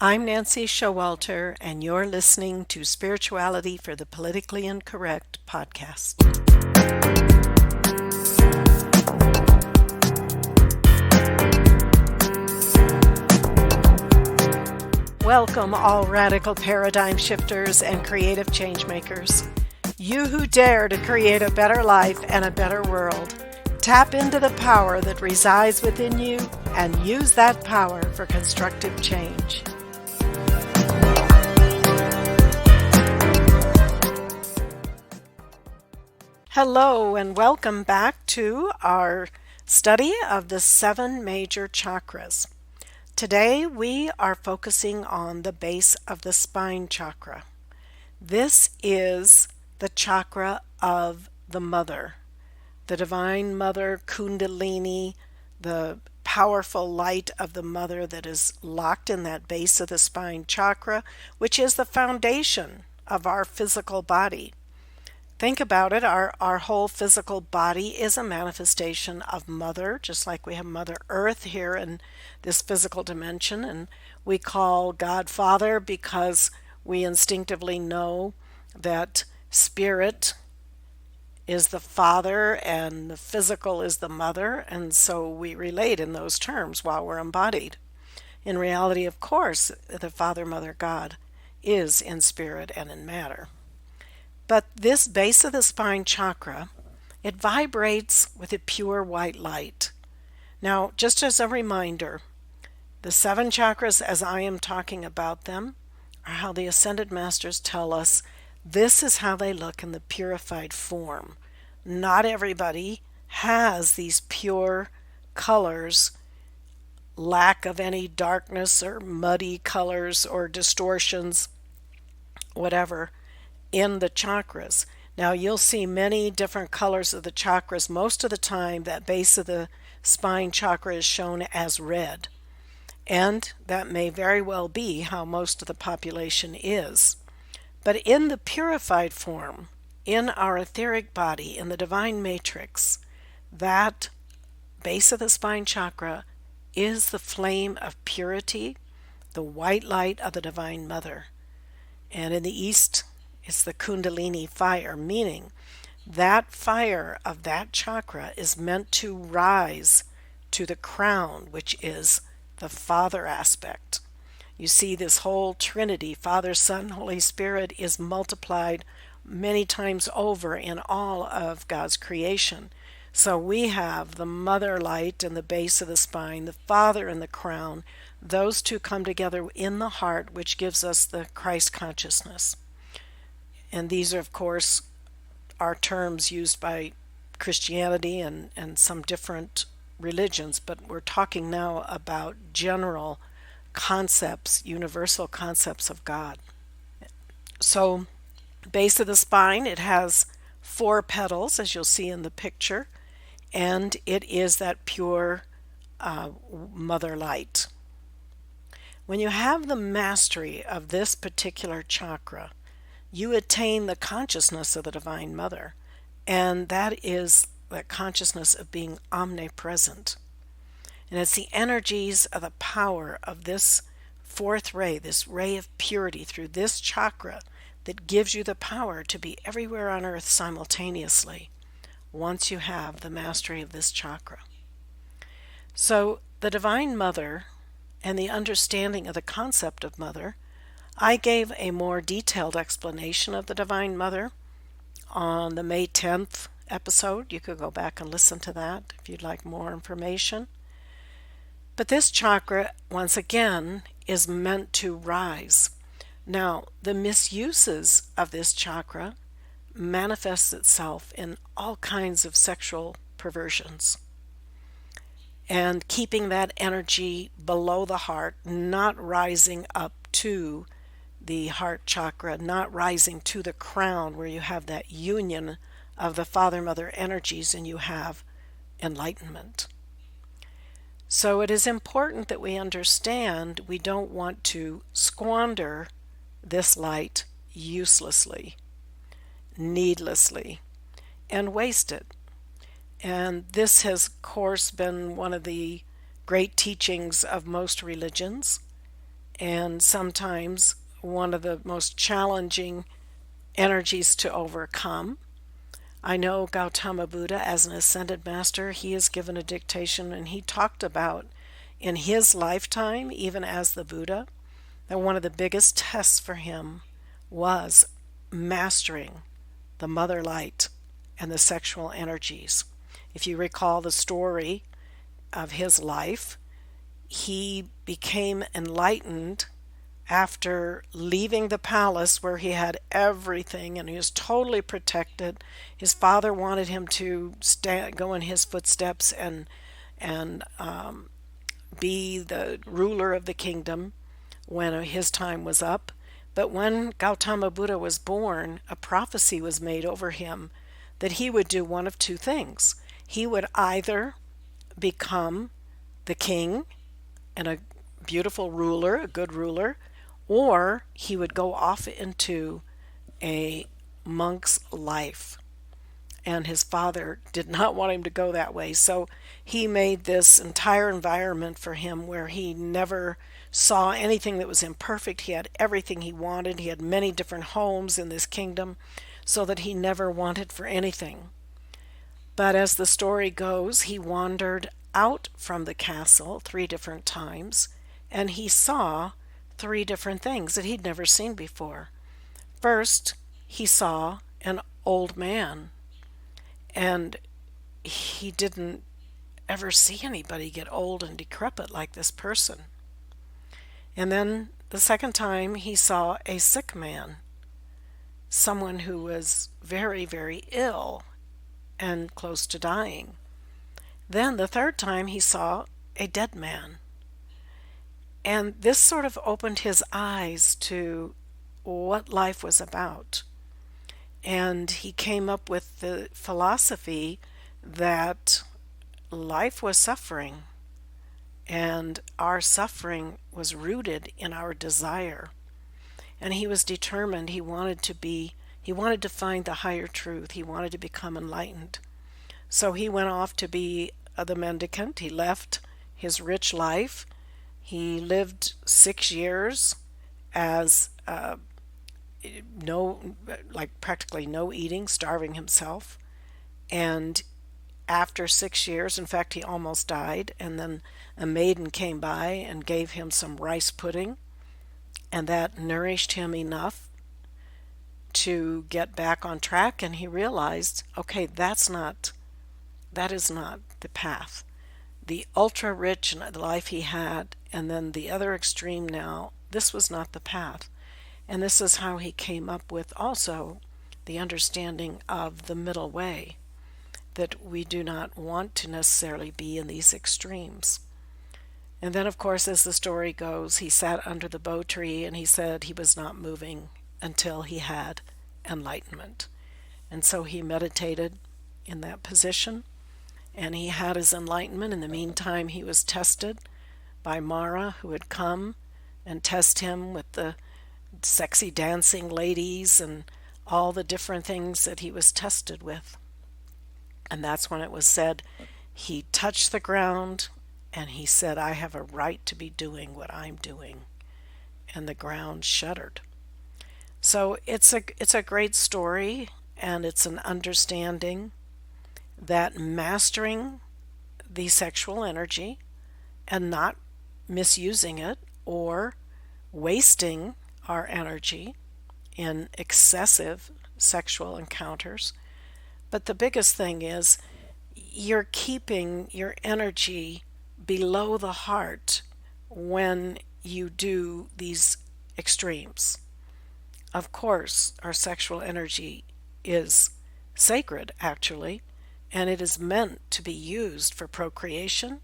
I'm Nancy Showalter, and you're listening to Spirituality for the Politically Incorrect podcast. Welcome, all radical paradigm shifters and creative change makers. You who dare to create a better life and a better world. Tap into the power that resides within you and use that power for constructive change. Hello, and welcome back to our study of the 7 major chakras. Today we are focusing on the base of the spine chakra. This is the chakra of the mother, the divine mother, Kundalini, the powerful light of the mother that is locked in that base of the spine chakra, which is the foundation of our physical body. Think about it, our whole physical body is a manifestation of Mother, just like we have Mother Earth here in this physical dimension, and we call God Father because we instinctively know that spirit is the father and the physical is the mother, and so we relate in those terms while we're embodied. In reality, of course, the Father, Mother, God is in spirit and in matter. But this base of the spine chakra, it vibrates with a pure white light. Now, just as a reminder, the 7 chakras, as I am talking about them, are how the Ascended Masters tell us this is how they look in the purified form. Not everybody has these pure colors, lack of any darkness or muddy colors or distortions, whatever, in the chakras. Now you'll see many different colors of the chakras. Most of the time that base of the spine chakra is shown as red. And that may very well be how most of the population is. But in the purified form, in our etheric body, in the divine matrix, that base of the spine chakra is the flame of purity, the white light of the Divine Mother. And in the East, it's the Kundalini fire, meaning that fire of that chakra is meant to rise to the crown, which is the Father aspect. You see, this whole Trinity, Father, Son, Holy Spirit, is multiplied many times over in all of God's creation. So we have the mother light in the base of the spine, the Father in the crown. Those two come together in the heart, which gives us the Christ consciousness. And these are, of course, are terms used by Christianity and some different religions, but we're talking now about general concepts, universal concepts of God. So, base of the spine, it has 4 petals, as you'll see in the picture, and it is that pure mother light. When you have the mastery of this particular chakra, you attain the consciousness of the Divine Mother, and that is the consciousness of being omnipresent. And it's the energies of the power of this 4th ray, this ray of purity through this chakra, that gives you the power to be everywhere on earth simultaneously once you have the mastery of this chakra. So the Divine Mother and the understanding of the concept of Mother, I gave a more detailed explanation of the Divine Mother on the May 10th episode. You could go back and listen to that if you'd like more information. But this chakra, once again, is meant to rise. Now, the misuses of this chakra manifests itself in all kinds of sexual perversions. And keeping that energy below the heart, not rising up to the heart chakra, not rising to the crown where you have that union of the Father-Mother energies and you have enlightenment. So it is important that we understand we don't want to squander this light uselessly, needlessly, and waste it. And this has, of course, been one of the great teachings of most religions, and sometimes one of the most challenging energies to overcome. I know Gautama Buddha, as an ascended master, he is given a dictation, and he talked about in his lifetime, even as the Buddha, that one of the biggest tests for him was mastering the mother light and the sexual energies. If you recall the story of his life, he became enlightened after leaving the palace where he had everything and he was totally protected. His father wanted him to go in his footsteps and be the ruler of the kingdom when his time was up. But when Gautama Buddha was born, a prophecy was made over him that he would do one of two things. He would either become the king and a beautiful ruler, a good ruler, or he would go off into a monk's life. And his father did not want him to go that way. So he made this entire environment for him where he never saw anything that was imperfect. He had everything he wanted. He had many different homes in this kingdom so that he never wanted for anything. But as the story goes, he wandered out from the castle 3 different times, and he saw 3 different things that he'd never seen before. First, he saw an old man, and he didn't ever see anybody get old and decrepit like this person. And then the second time, he saw a sick man, someone who was very, very ill and close to dying. Then the third time, he saw a dead man. And this sort of opened his eyes to what life was about. And he came up with the philosophy that life was suffering, and our suffering was rooted in our desire. And he was determined. He wanted to find the higher truth. He wanted to become enlightened. So he went off to be the mendicant. He left his rich life. He lived 6 years as practically no eating, starving himself. And after 6 years, in fact, he almost died. And then a maiden came by and gave him some rice pudding, and that nourished him enough to get back on track. And he realized, okay, that is not the path. The ultra rich life he had, and then the other extreme now, this was not the path. And this is how he came up with also the understanding of the middle way, that we do not want to necessarily be in these extremes. And then, of course, as the story goes, he sat under the bo tree and he said he was not moving until he had enlightenment. And so he meditated in that position, and he had his enlightenment. In the meantime, he was tested by Mara, who had come and test him with the sexy dancing ladies and all the different things that he was tested with. And that's when it was said, he touched the ground and he said, I have a right to be doing what I'm doing. And the ground shuddered. So it's a great story, and it's an understanding that mastering the sexual energy and not misusing it or wasting our energy in excessive sexual encounters. But the biggest thing is you're keeping your energy below the heart when you do these extremes. Of course, our sexual energy is sacred, actually, and it is meant to be used for procreation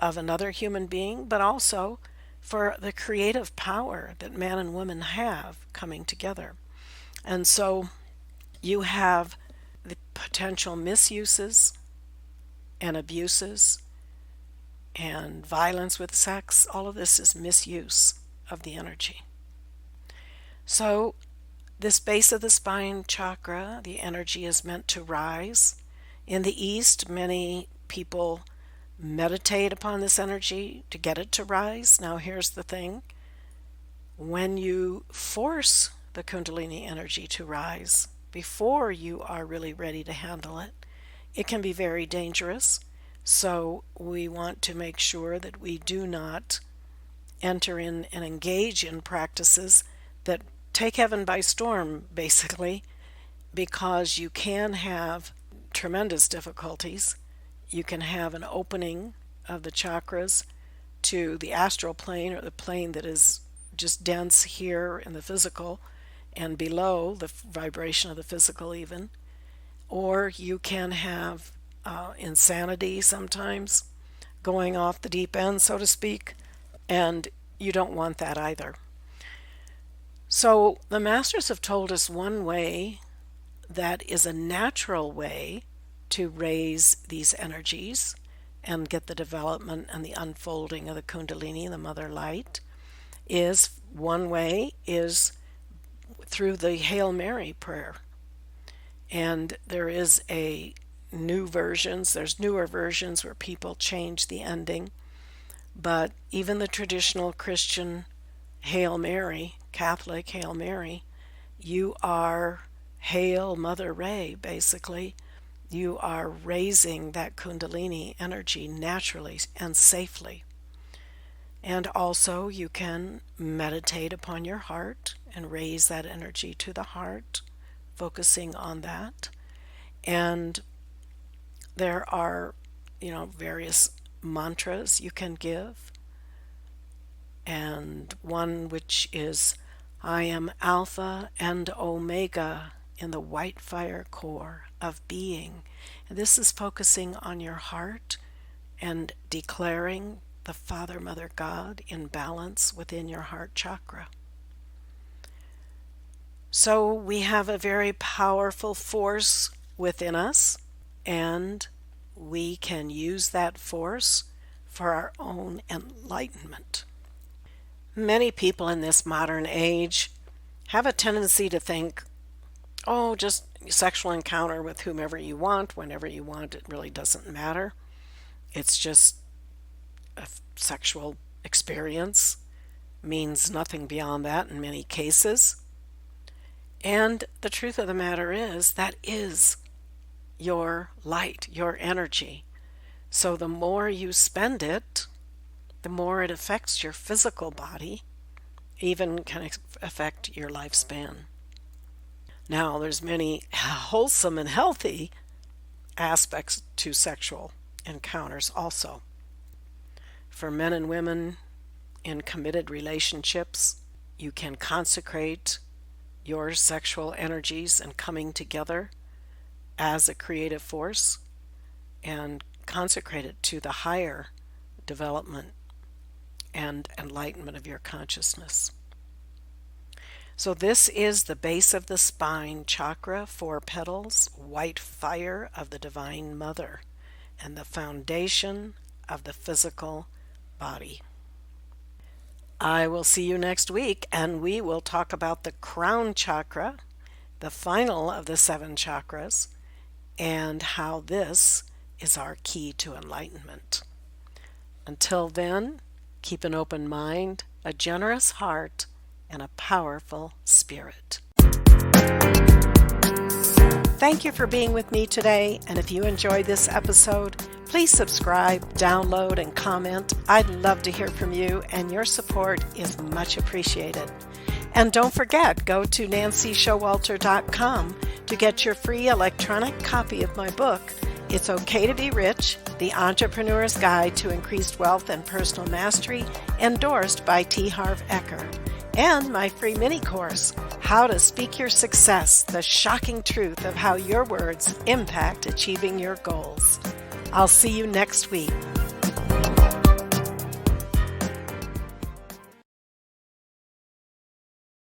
of another human being, but also for the creative power that man and woman have coming together. And so you have the potential misuses and abuses and violence with sex. All of this is misuse of the energy. So this base of the spine chakra, the energy is meant to rise. In the East, many people meditate upon this energy to get it to rise. Now here's the thing. when you force the Kundalini energy to rise before you are really ready to handle it, it can be very dangerous. So we want to make sure that we do not enter in and engage in practices that take heaven by storm, basically, because you can have tremendous difficulties. You can have an opening of the chakras to the astral plane, or the plane that is just dense here in the physical and below the vibration of the physical even. Or you can have insanity sometimes, going off the deep end, so to speak, and you don't want that either. So the masters have told us one way that is a natural way to raise these energies and get the development and the unfolding of the Kundalini, the mother light, is one way is through the Hail Mary prayer. And there is there's newer versions where people change the ending, but even the traditional Christian Hail Mary, Catholic Hail Mary, you are Hail Mother Ray, basically. You are raising that Kundalini energy naturally and safely. And also you can meditate upon your heart and raise that energy to the heart, focusing on that. And there are, various mantras you can give. And one which is, I am Alpha and Omega in the white fire core of being. And this is focusing on your heart and declaring the Father, Mother, God in balance within your heart chakra. So we have a very powerful force within us, and we can use that force for our own enlightenment. Many people in this modern age have a tendency to think, just sexual encounter with whomever you want, whenever you want, it really doesn't matter. It's just a sexual experience, means nothing beyond that in many cases. And the truth of the matter is, that is your light, your energy. So the more you spend it, the more it affects your physical body, even can affect your lifespan. Now, there's many wholesome and healthy aspects to sexual encounters also. For men and women in committed relationships, you can consecrate your sexual energies and coming together as a creative force and consecrate it to the higher development and enlightenment of your consciousness. So this is the base of the spine chakra, 4 petals, white fire of the Divine Mother, and the foundation of the physical body. I will see you next week, and we will talk about the Crown Chakra, the final of the 7 chakras, and how this is our key to enlightenment. Until then, keep an open mind, a generous heart, and a powerful spirit. Thank you for being with me today, and if you enjoyed this episode, please subscribe, download, and comment. I'd love to hear from you, and your support is much appreciated. And don't forget, go to nancyshowalter.com to get your free electronic copy of my book, It's Okay to Be Rich, The Entrepreneur's Guide to Increased Wealth and Personal Mastery, endorsed by T. Harv Eker. And my free mini course, How to Speak Your Success, the shocking truth of how your words impact achieving your goals. I'll see you next week.